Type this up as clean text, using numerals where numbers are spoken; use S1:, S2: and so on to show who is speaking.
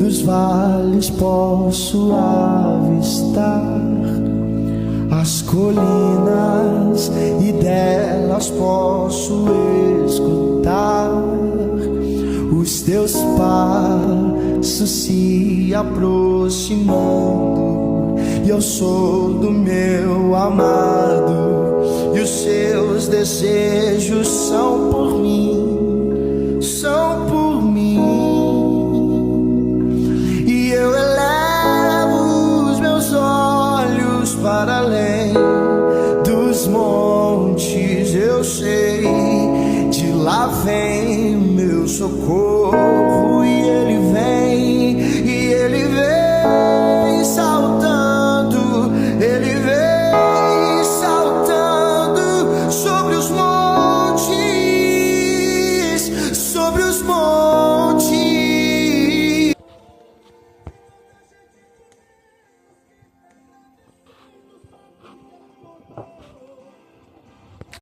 S1: nos vales posso avistar as colinas e delas posso escutar os teus passos se aproximando, e eu sou do meu amado, e os seus desejos são por mim, são por